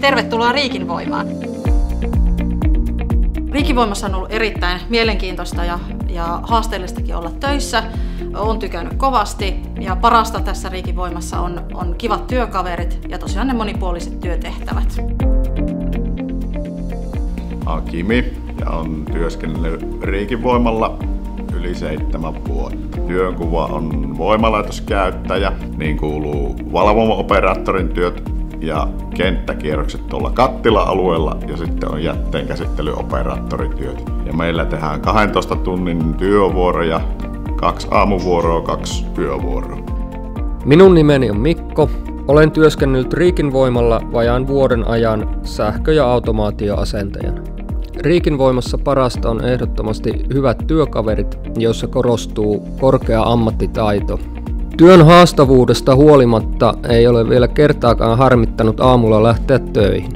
Tervetuloa Riikinvoimaan. Riikinvoimassa on ollut erittäin mielenkiintoista ja haasteellistakin olla töissä. Olen tykännyt kovasti ja parasta tässä Riikinvoimassa on kivat työkaverit ja tosiaan ne monipuoliset työtehtävät. Olen Kimi ja olen työskennellyt Riikinvoimalla yli 7 vuotta. Työnkuva on voimalaitoskäyttäjä, niin kuuluu valvoma-operaattorin työt ja kenttäkierrokset tuolla kattila-alueella ja sitten on jätteenkäsittelyoperaattorityöt. Ja meillä tehdään 12 tunnin työvuoroja, 2 aamuvuoroa, 2 yövuoroa. Minun nimeni on Mikko. Olen työskennellyt Riikinvoimalla vajaan vuoden ajan sähkö- ja automaatioasentajana. Riikinvoimassa parasta on ehdottomasti hyvät työkaverit, joissa korostuu korkea ammattitaito. Työn haastavuudesta huolimatta ei ole vielä kertaakaan harmittanut aamulla lähteä töihin.